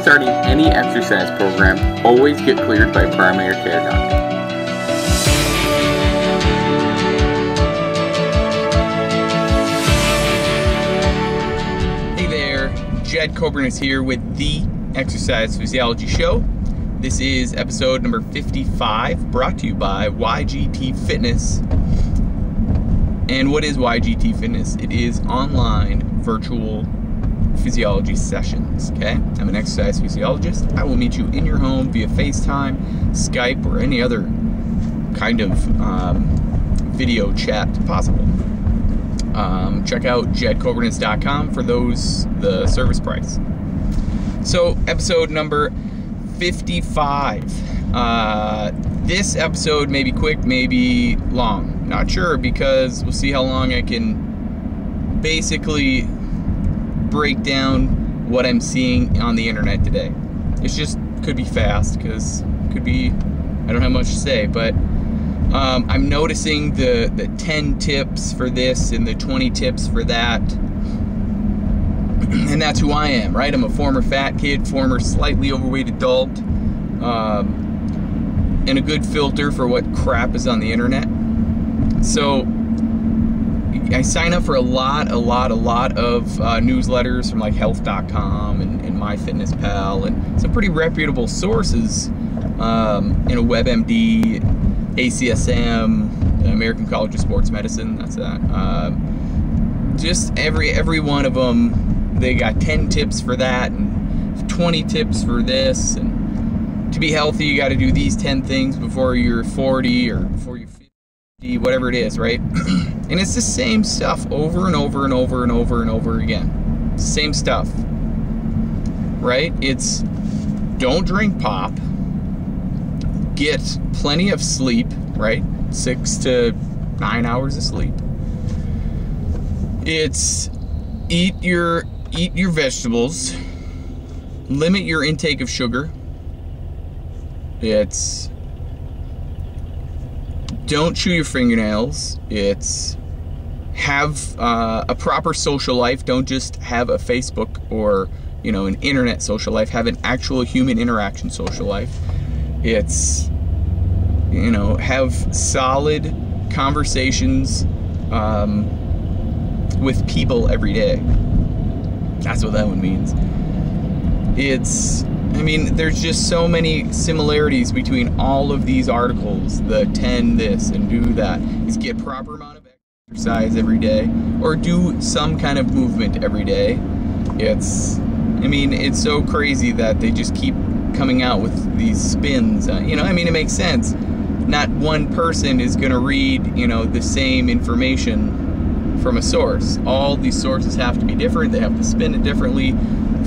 starting any exercise program, always get cleared by primary care doctor. Hey there, Jed Coburn is here with the Exercise Physiology Show. This is episode number 55, brought to you by YGT Fitness. And what is YGT Fitness? It is online virtual physiology sessions, okay? I'm an exercise physiologist. I will meet you in your home via FaceTime, Skype, or any other kind of video chat possible. Check out jedcoburnus.com for the service price. So, episode number 55. This episode may be quick, maybe long. Not sure, because we'll see how long I can basically break down what I'm seeing on the internet today. It's just could be fast, because could be, I don't have much to say, but I'm noticing the 10 tips for this and the 20 tips for that. And that's who I am, right? I'm a former fat kid, former slightly overweight adult, and a good filter for what crap is on the internet. So I sign up for a lot of newsletters from like health.com and MyFitnessPal and some pretty reputable sources, WebMD, ACSM, the American College of Sports Medicine, that's that. Just every one of them, they got 10 tips for that and 20 tips for this, and to be healthy you got to do these 10 things before you're 40 or before you're 50, whatever it is, right? And it's the same stuff over and over and over and over and over again. Same stuff, right? It's don't drink pop, get plenty of sleep, right? 6 to 9 hours of sleep. It's eat your vegetables, limit your intake of sugar. It's don't chew your fingernails. It's have a proper social life. Don't just have a Facebook or an internet social life. Have an actual human interaction social life. It's have solid conversations with people every day. That's what that one means. There's just so many similarities between all of these articles. The 10 this and do that. Is get proper amount of exercise every day, or do some kind of movement every day. It's so crazy that they just keep coming out with these spins. It makes sense. Not one person is going to read, the same information from a source. All these sources have to be different. They have to spin it differently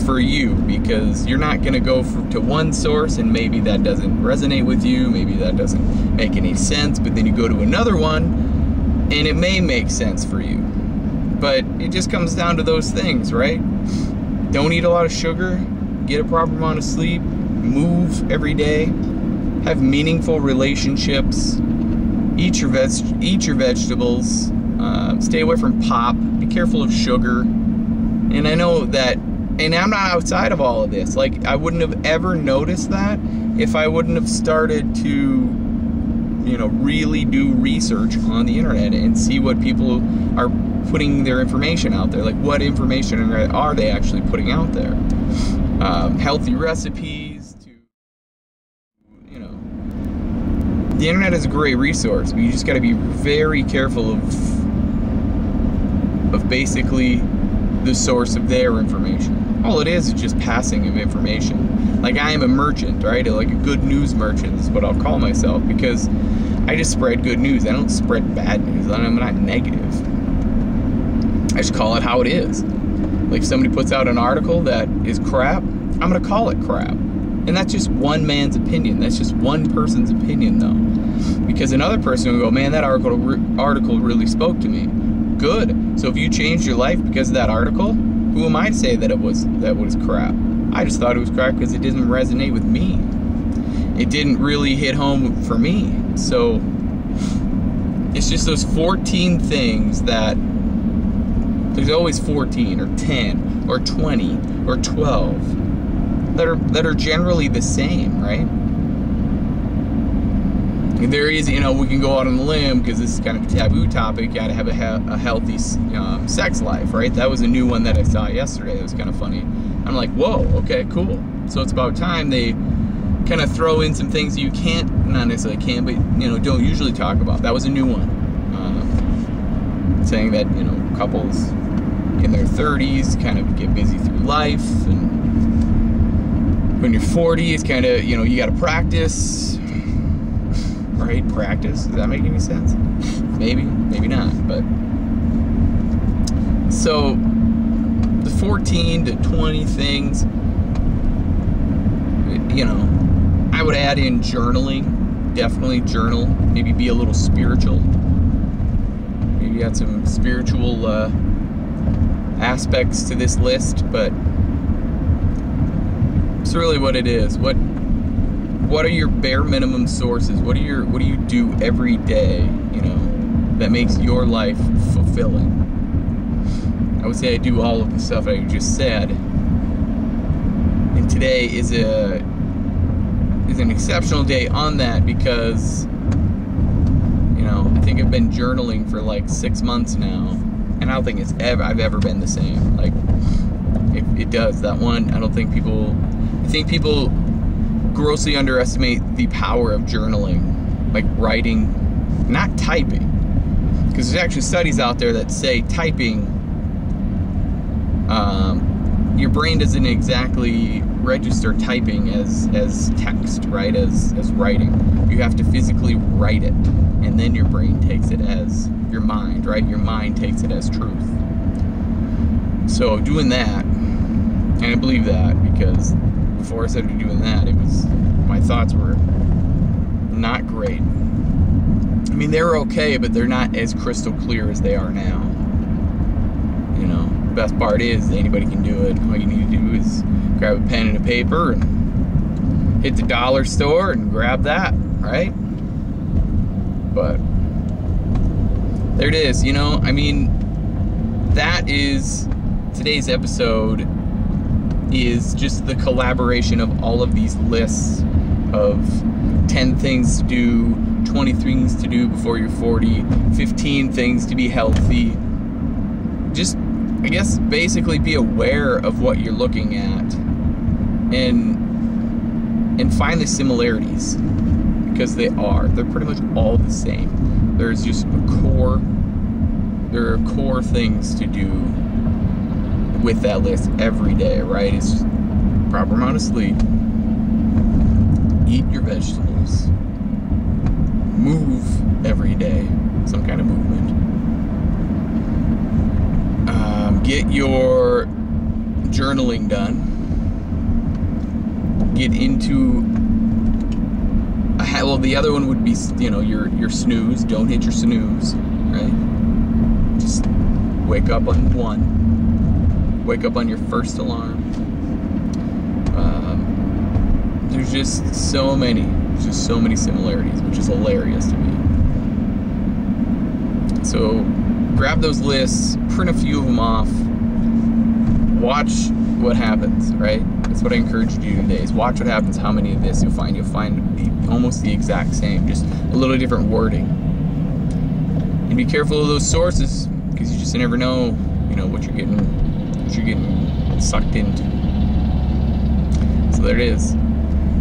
for you, because you're not going to go to one source and maybe that doesn't resonate with you, maybe that doesn't make any sense, but then you go to another one and it may make sense for you. But it just comes down to those things, right? Don't eat a lot of sugar, get a proper amount of sleep, move every day, have meaningful relationships, eat your vegetables, stay away from pop, be careful of sugar. And I know that, and I'm not outside of all of this. Like, I wouldn't have ever noticed that if I wouldn't have started to, really do research on the internet and see what people are putting their information out there. Like, what information are they actually putting out there? Healthy recipes to, the internet is a great resource, but you just got to be very careful of basically the source of their information. All it is just passing of information. Like, I am a merchant, right? Like a good news merchant is what I'll call myself, because I just spread good news. I don't spread bad news. I'm not negative. I just call it how it is. Like, if somebody puts out an article that is crap, I'm gonna call it crap. And that's just one man's opinion. That's just one person's opinion, though. Because another person will go, man, that article really spoke to me. Good. So if you changed your life because of that article, who am I to say that it was crap? I just thought it was crap because it didn't resonate with me. It didn't really hit home for me. So it's just those 14 things that there's always 14 or 10 or 20 or 12 that are generally the same, right? And there is, you know, we can go out on the limb because this is kind of a taboo topic. You gotta have a healthy sex life, right? That was a new one that I saw yesterday. It was kind of funny. I'm like, whoa, okay, cool. So it's about time they kind of throw in some things you can't, not necessarily can, but, you know, don't usually talk about. That was a new one. Saying that, you know, couples in their 30s kind of get busy through life, and when you're 40, it's kind of, you know, you got to practice, right? Practice. Does that make any sense? Maybe, maybe not, but so the 14 to 20 things, you know, I would add in journaling. Definitely journal. Maybe be a little spiritual. Maybe add some spiritual aspects to this list, but it's really what it is. What are your bare minimum sources? What do you do every day, you know, that makes your life fulfilling? I would say I do all of the stuff I just said. And today is an exceptional day on that because, you know, I think I've been journaling for like 6 months now, and I don't think I've ever been the same. Like, it does. That one, I think people grossly underestimate the power of journaling, like writing, not typing. Because there's actually studies out there that say typing, your brain doesn't exactly register typing as text, right? As writing. You have to physically write it, and then your brain takes it as your mind, right? Your mind takes it as truth. So doing that, and I believe that because before I started doing that, my thoughts were not great. I mean, they were okay, but they're not as crystal clear as they are now. You know, the best part is anybody can do it. All you need to do is grab a pen and a paper and hit the dollar store and grab that, right? But there it is, you know, I mean, that is today's episode is just the collaboration of all of these lists of 10 things to do, 20 things to do before you're 40, 15 things to be healthy. Just, I guess, basically be aware of what you're looking at and find the similarities, because they're pretty much all the same. There's just there are core things to do with that list every day, right? It's proper amount of sleep, eat your vegetables, move every day, some kind of movement, get your journaling done, get into well, the other one would be, you know, your snooze. Don't hit your snooze, right? Just wake up on one. Wake up on your first alarm. There's just so many similarities, which is hilarious to me. So grab those lists, print a few of them off, watch what happens, right? That's what I encourage you to do today, is watch what happens, how many of this you'll find almost the exact same, just a little different wording. And be careful of those sources, because you just never know, you know, what you're getting sucked into. So there it is.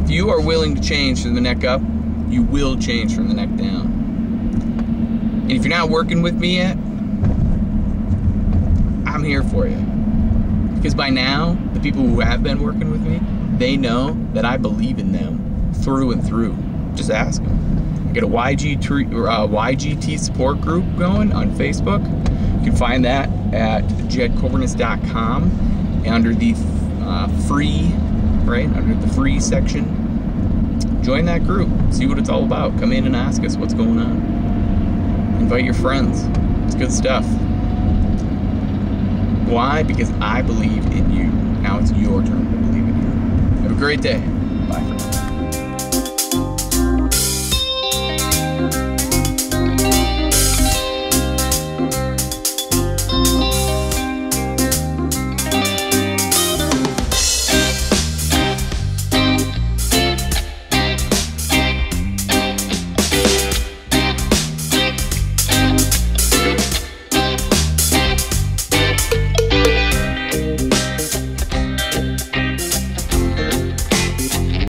If you are willing to change from the neck up, you will change from the neck down. And if you're not working with me yet, I'm here for you. Because by now, the people who have been working with me, they know that I believe in them through and through. Just ask them. I got a YGT support group going on Facebook. You can find that at jedcornis.com under the free, right, under the free section. Join that group. See what it's all about. Come in and ask us what's going on. Invite your friends. It's good stuff. Why? Because I believe in you. Now it's your turn to believe in you. Have a great day. Bye for now.